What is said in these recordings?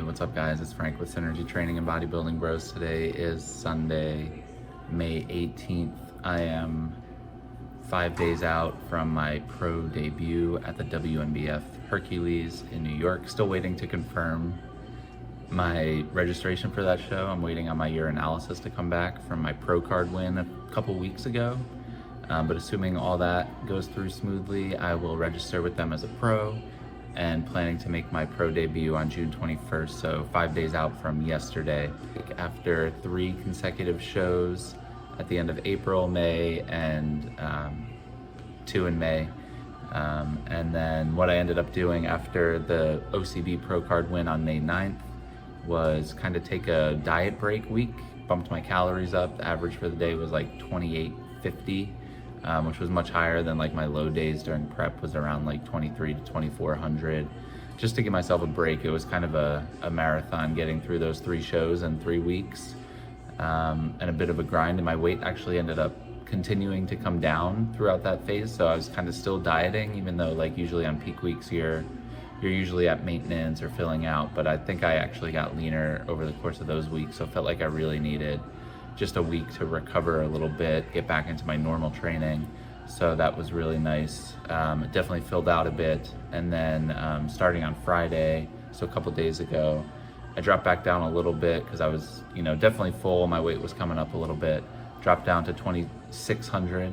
What's up guys? It's Frank with Synergy Training and Bodybuilding Bros. Today is Sunday, May 18th. I am 5 days out from my pro debut at the WNBF Hercules in New York. Still waiting to confirm my registration for that show. I'm waiting on my urinalysis to come back from my pro card win a couple weeks ago. But assuming all that goes through smoothly, I will register with them as a pro and planning to make my pro debut on June 21st, so 5 days out from yesterday. After 3 consecutive shows at the end of April, May, and 2 in May. And then what I ended up doing after the OCB Pro Card win on May 9th was kind of take a diet break week, bumped my calories up. The average for the day was like 2850. Which was much higher than like my low days during prep, was around like 23 to 2400, just to give myself a break. It was kind of a marathon getting through those 3 shows in 3 weeks, and a bit of a grind, and my weight actually ended up continuing to come down throughout that phase. So I was kind of still dieting, even though like usually on peak weeks you're usually at maintenance or filling out, but I think I actually got leaner over the course of those weeks, so it felt like I really needed just a week to recover a little bit, get back into my normal training. So that was really nice. It definitely filled out a bit. And then starting on Friday, so a couple days ago, I dropped back down a little bit because I was, definitely full. My weight was coming up a little bit. Dropped down to 2600,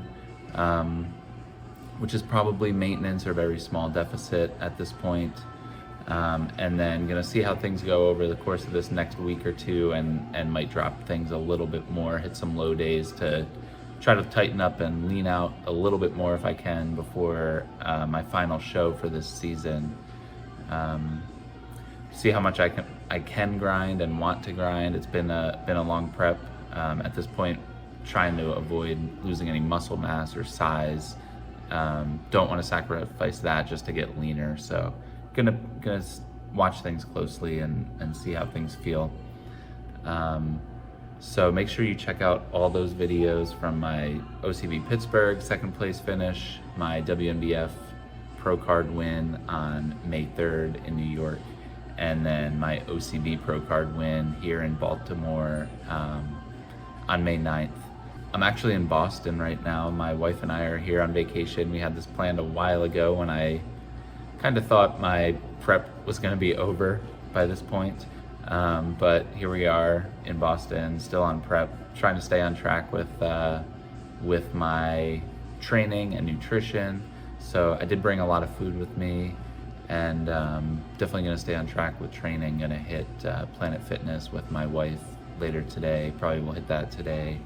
which is probably maintenance or very small deficit at this point. And then gonna see how things go over the course of this next week or two, and might drop things a little bit more, hit some low days to try to tighten up and lean out a little bit more if I can before my final show for this season. See how much I can grind and want to grind. It's been a long prep. At this point, trying to avoid losing any muscle mass or size. Don't want to sacrifice that just to get leaner. So gonna watch things closely and see how things feel. So make sure you check out all those videos from my OCB Pittsburgh 2nd place finish, my WNBF Pro Card win on May 3rd in New York, and then my OCB Pro Card win here in Baltimore on May 9th. I'm actually in Boston right now. My wife and I are here on vacation. We had this planned a while ago when I kind of thought my prep was going to be over by this point, but here we are in Boston, still on prep, trying to stay on track with my training and nutrition. So I did bring a lot of food with me, and definitely going to stay on track with training. Going to hit Planet Fitness with my wife later today. Probably will hit that today,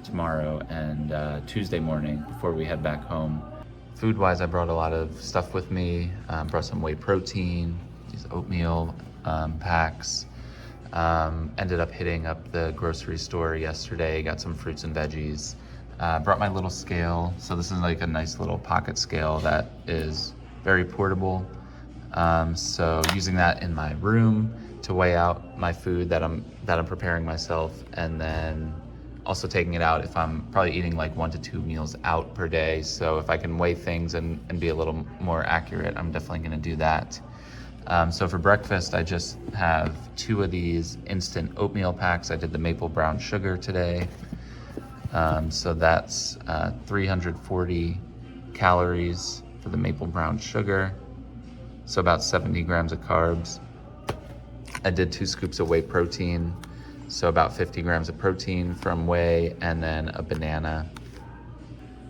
tomorrow, and Tuesday morning before we head back home. Food-wise, I brought a lot of stuff with me. Brought some whey protein, these oatmeal packs. Ended up hitting up the grocery store yesterday, got some fruits and veggies. Brought my little scale. So this is like a nice little pocket scale that is very portable. So using that in my room to weigh out my food that I'm preparing myself, and then also taking it out if I'm probably eating like 1 to 2 meals out per day. So if I can weigh things and be a little more accurate, I'm definitely gonna do that. So for breakfast, I just have 2 of these instant oatmeal packs. I did the maple brown sugar today. So that's 340 calories for the maple brown sugar. So about 70 grams of carbs. I did 2 scoops of whey protein. So about 50 grams of protein from whey, and then a banana.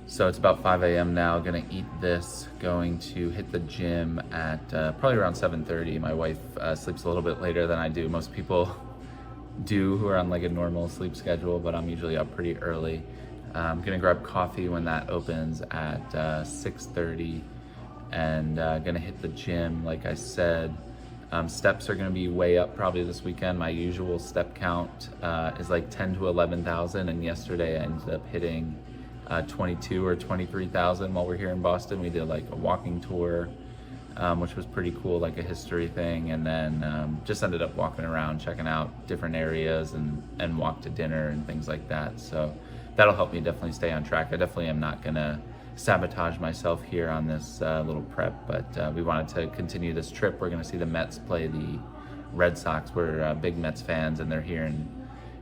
So it's about 5 a.m. now, gonna eat this, going to hit the gym at probably around 7:30. My wife sleeps a little bit later than I do. Most people do who are on like a normal sleep schedule, but I'm usually up pretty early. I'm gonna grab coffee when that opens at 6:30, and gonna hit the gym like I said. Steps are going to be way up probably this weekend. My usual step count is like 10 to 11,000, and yesterday I ended up hitting 22 or 23,000 while we're here in Boston. We did like a walking tour, which was pretty cool, like a history thing, and then just ended up walking around, checking out different areas, and walk to dinner and things like that. So that'll help me definitely stay on track. I definitely am not going to sabotage myself here on this little prep, but we wanted to continue this trip. We're going to see the Mets play the Red Sox. We're big Mets fans, and they're here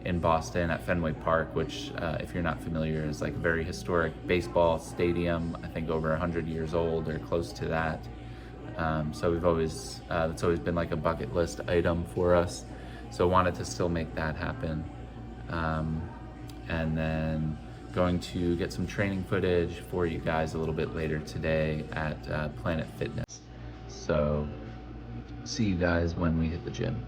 in Boston at Fenway Park, which, if you're not familiar, is like a very historic baseball stadium. I think over 100 years old or close to that. So we've always it's always been like a bucket list item for us. So wanted to still make that happen, and then going to get some training footage for you guys a little bit later today at Planet Fitness. So see you guys when we hit the gym.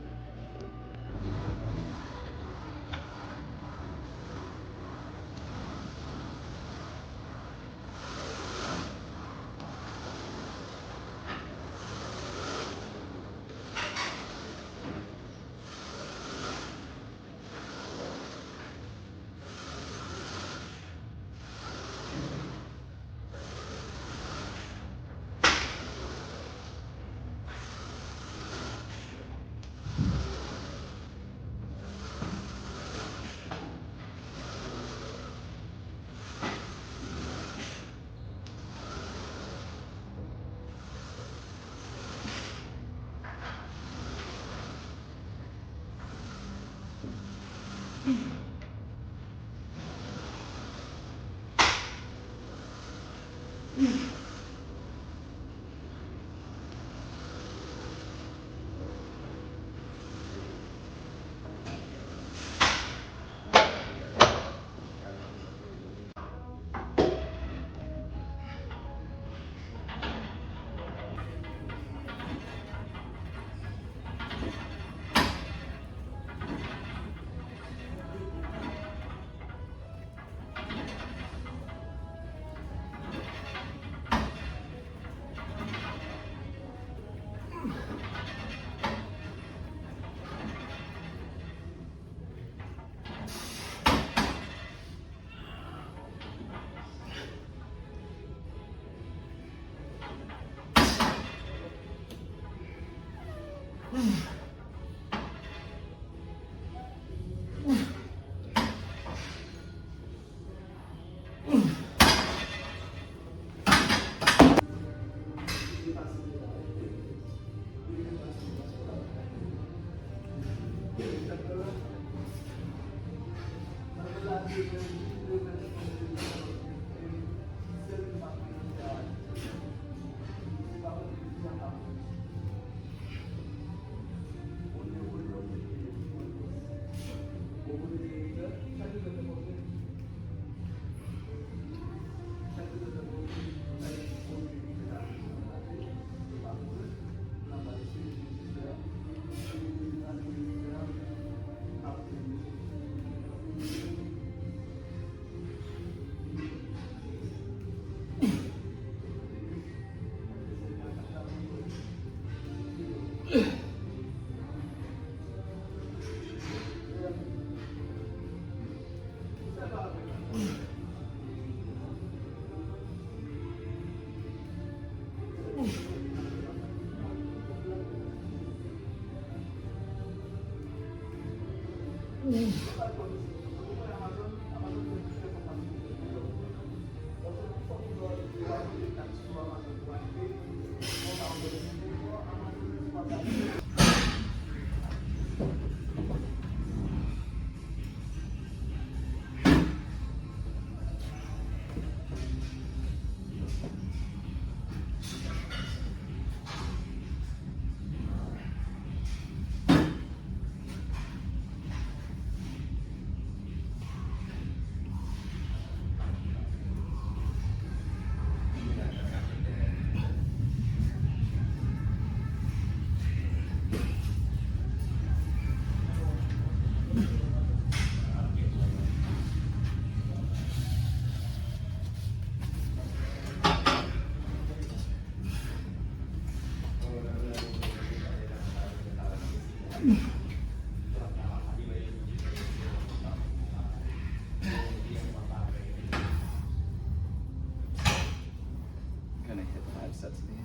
Gonna hit 5 sets of these.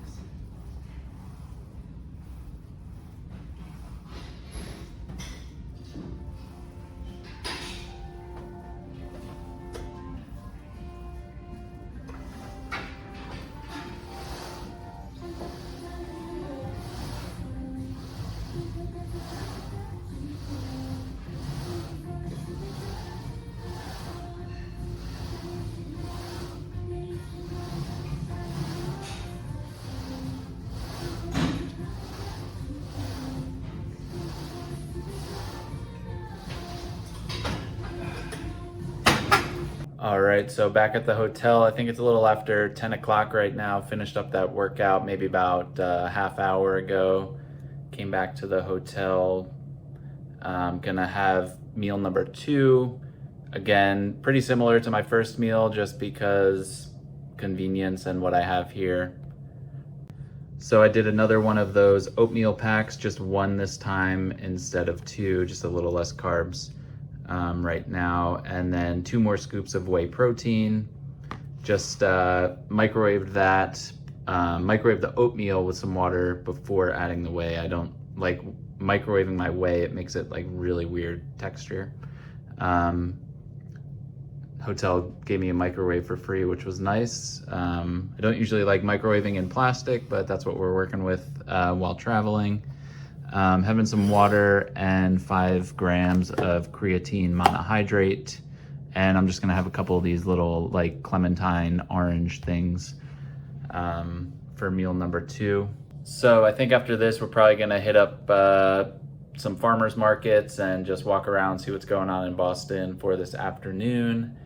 All right, so back at the hotel, I think it's a little after 10 o'clock right now. Finished up that workout maybe about a half hour ago. Came back to the hotel. I'm gonna have meal number 2. Again, pretty similar to my first meal just because convenience and what I have here. So I did another one of those oatmeal packs, just one this time instead of 2, just a little less carbs right now. And then 2 more scoops of whey protein. Just microwaved that. Microwave the oatmeal with some water before adding the whey. I don't like microwaving my whey. It makes it like really weird texture. Hotel gave me a microwave for free, which was nice. I don't usually like microwaving in plastic, but that's what we're working with while traveling. Having some water and 5 grams of creatine monohydrate. And I'm just gonna have a couple of these little like clementine orange things for meal number 2. So I think after this, we're probably gonna hit up some farmers markets and just walk around, see what's going on in Boston for this afternoon.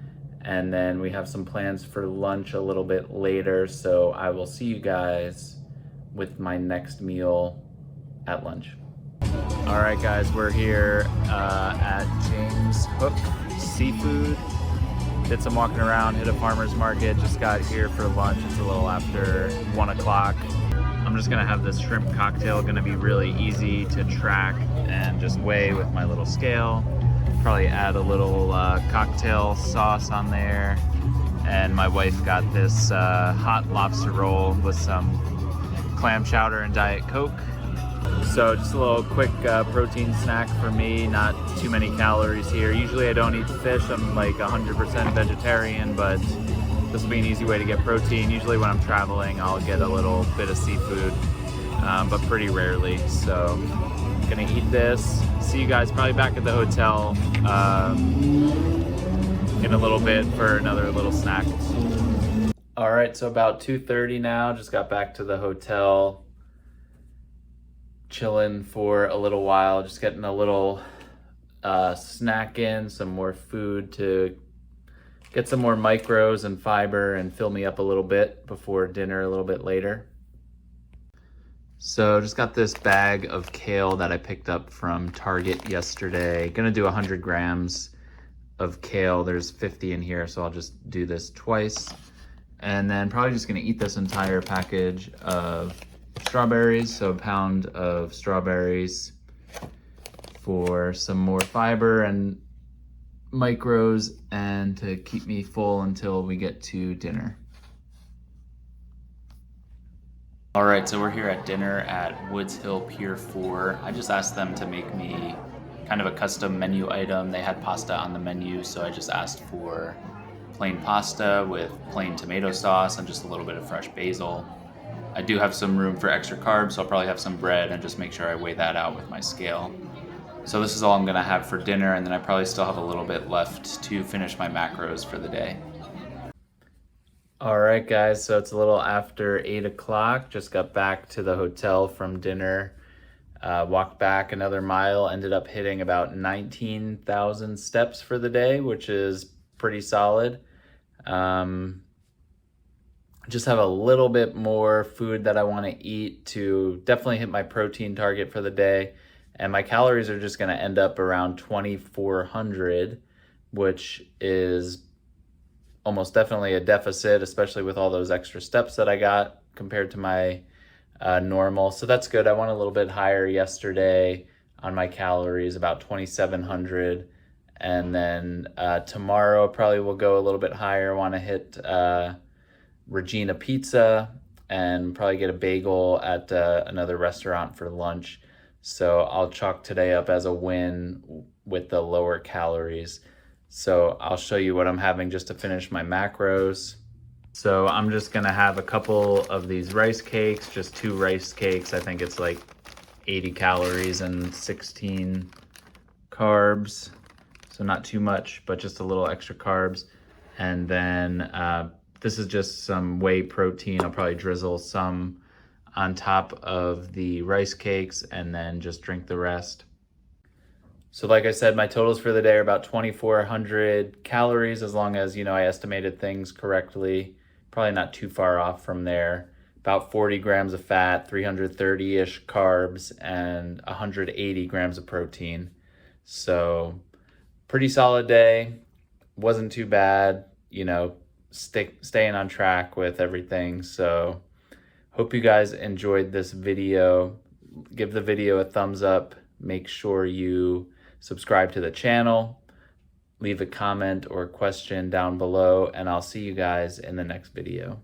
And then we have some plans for lunch a little bit later. So I will see you guys with my next meal at lunch. All right, guys, we're here at James Hook Seafood. Did some walking around, hit a farmer's market, just got here for lunch. It's a little after 1 o'clock. I'm just gonna have this shrimp cocktail, gonna be really easy to track and just weigh with my little scale. Probably add a little cocktail sauce on there. And my wife got this hot lobster roll with some clam chowder and Diet Coke. So just a little quick protein snack for me, not too many calories here. Usually I don't eat fish, I'm like 100% vegetarian, but this will be an easy way to get protein. Usually when I'm traveling, I'll get a little bit of seafood, but pretty rarely. So I'm gonna eat this. See you guys probably back at the hotel in a little bit for another little snack. All right, so about 2:30 now, just got back to the hotel. Chilling for a little while, just getting a little snack in, some more food to get some more micros and fiber and fill me up a little bit before dinner a little bit later. So just got this bag of kale that I picked up from Target yesterday. Gonna do 100 grams of kale. There's 50 in here, so I'll just do this twice. And then probably just gonna eat this entire package of strawberries, so a pound of strawberries for some more fiber and micros and to keep me full until we get to dinner. All right, so we're here at dinner at Woods Hill Pier 4. I just asked them to make me kind of a custom menu item. They had pasta on the menu, so I just asked for plain pasta with plain tomato sauce and just a little bit of fresh basil. I do have some room for extra carbs, so I'll probably have some bread and just make sure I weigh that out with my scale. So this is all I'm gonna have for dinner, and then I probably still have a little bit left to finish my macros for the day. All right, guys, so it's a little after 8 o'clock. Just got back to the hotel from dinner. Walked back another mile, ended up hitting about 19,000 steps for the day, which is pretty solid. Just have a little bit more food that I want to eat to definitely hit my protein target for the day. And my calories are just going to end up around 2,400, which is almost definitely a deficit, especially with all those extra steps that I got compared to my normal. So that's good. I went a little bit higher yesterday on my calories, about 2,700. And then tomorrow probably will go a little bit higher. I want to hit Regina Pizza and probably get a bagel at another restaurant for lunch. So I'll chalk today up as a win with the lower calories. So I'll show you what I'm having just to finish my macros. So I'm just gonna have a couple of these rice cakes, just 2 rice cakes. I think it's like 80 calories and 16 carbs. So not too much, but just a little extra carbs. And then this is just some whey protein. I'll probably drizzle some on top of the rice cakes and then just drink the rest. So like I said, my totals for the day are about 2,400 calories, as long as, I estimated things correctly. Probably not too far off from there. About 40 grams of fat, 330-ish carbs, and 180 grams of protein. So pretty solid day. Wasn't too bad, staying on track with everything. So hope you guys enjoyed this video. Give the video a thumbs up. Make sure you subscribe to the channel. Leave a comment or question down below, and I'll see you guys in the next video.